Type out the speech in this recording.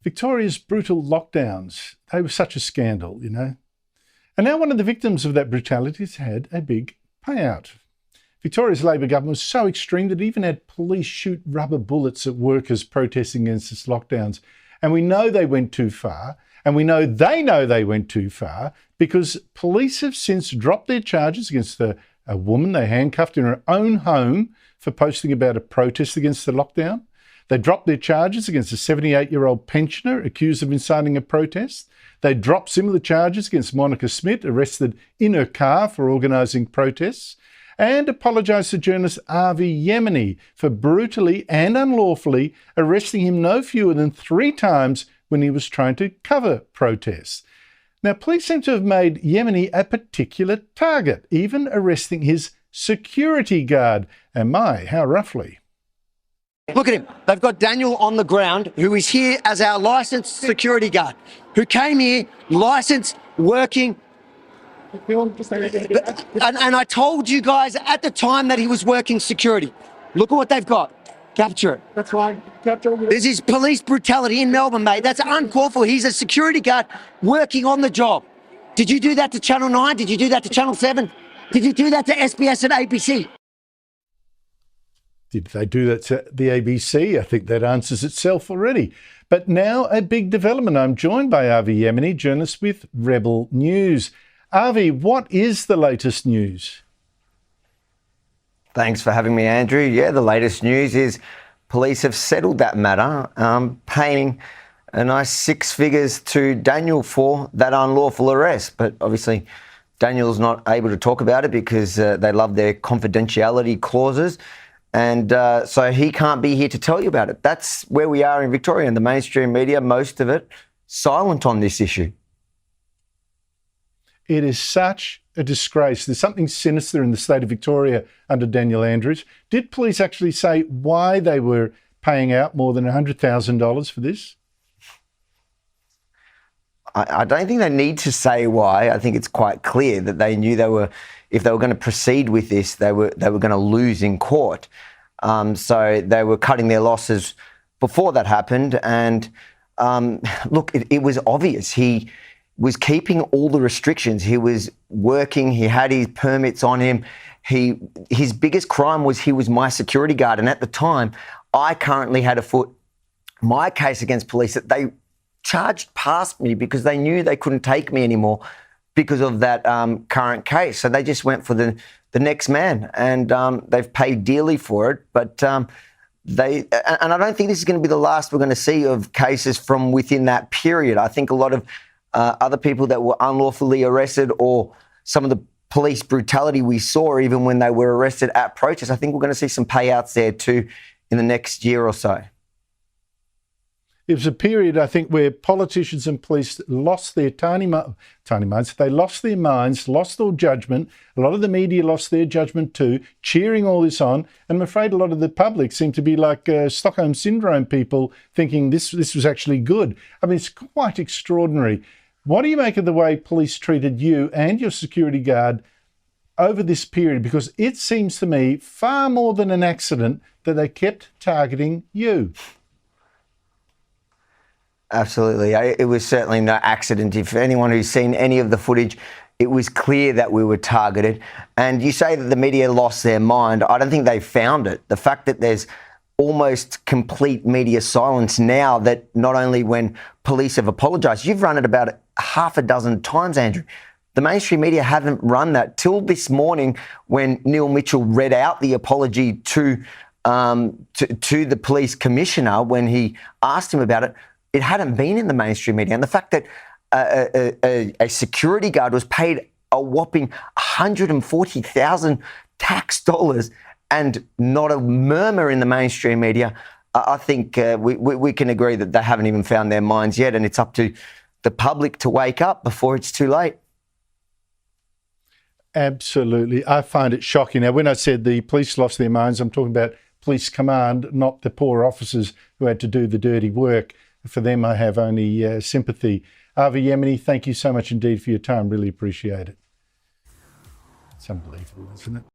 Victoria's brutal lockdowns, they were such a scandal, you know. And now one of the victims of that brutality has had a big payout. Victoria's Labor government was so extreme that it even had police shoot rubber bullets at workers protesting against its lockdowns. And we know they went too far, and we know they went too far, because police have since dropped their charges against a woman they handcuffed in her own home for posting about a protest against the lockdown. They dropped their charges against a 78-year-old pensioner accused of inciting a protest. They dropped similar charges against Monica Smith, arrested in her car for organising protests, and apologised to journalist Avi Yemini for brutally and unlawfully arresting him no fewer than 3 times when he was trying to cover protests. Now, police seem to have made Yemini a particular target, even arresting his security guard. And my, how roughly. Look at him. They've got Daniel on the ground, who is here as our licensed security guard, who came here licensed, working. And I told you guys at the time that he was working security. Look at what they've got. Capture it. That's fine. Capture it. This is police brutality in Melbourne, mate. That's uncalled for. He's a security guard working on the job. Did you do that to Channel 9? Did you do that to Channel 7? Did you do that to SBS and ABC? Did they do that to the ABC? I think that answers itself already. But now a big development. I'm joined by Avi Yemini, journalist with Rebel News. Avi, what is the latest news? Thanks for having me, Andrew. Yeah, the latest news is police have settled that matter, paying a nice 6 figures to Daniel for that unlawful arrest. But obviously, Daniel's not able to talk about it because they love their confidentiality clauses. And so he can't be here to tell you about it. That's where we are in Victoria. And the mainstream media, most of it, silent on this issue. It is such a disgrace. There's something sinister in the state of Victoria under Daniel Andrews. Did police actually say why they were paying out more than $100,000 for this? I don't think they need to say why. I think it's quite clear that they knew if they were going to proceed with this, they were going to lose in court. So they were cutting their losses before that happened. And look, it was obvious. He was keeping all the restrictions. He was working. He had his permits on him. His biggest crime was he was my security guard. And at the time, I currently had afoot my case against police that they charged past me because they knew they couldn't take me anymore because of that current case. So they just went for the next man, and they've paid dearly for it. But and I don't think this is going to be the last we're going to see of cases from within that period. I think a lot of other people that were unlawfully arrested, or some of the police brutality we saw even when they were arrested at protests, I think we're going to see some payouts there too in the next year or so. It was a period, I think, where politicians and police lost their tiny minds. They lost their minds, lost all judgment. A lot of the media lost their judgment too, cheering all this on. And I'm afraid a lot of the public seemed to be like Stockholm Syndrome people, thinking this was actually good. I mean, it's quite extraordinary. What do you make of the way police treated you and your security guard over this period? Because it seems to me far more than an accident that they kept targeting you. Absolutely. It was certainly no accident. If anyone who's seen any of the footage, it was clear that we were targeted. And you say that the media lost their mind. I don't think they found it. The fact that there's almost complete media silence now, that not only when police have apologised, you've run it about half a dozen times, Andrew. The mainstream media haven't run that till this morning when Neil Mitchell read out the apology to the police commissioner when he asked him about it. It hadn't been in the mainstream media. And the fact that a security guard was paid a whopping $140,000 tax dollars and not a murmur in the mainstream media, I think we can agree that they haven't even found their minds yet, and it's up to the public to wake up before it's too late. Absolutely. I find it shocking. Now, when I said the police lost their minds, I'm talking about police command, not the poor officers who had to do the dirty work. For them, I have only sympathy. Avi Yemini, thank you so much indeed for your time. Really appreciate it. It's unbelievable, isn't it?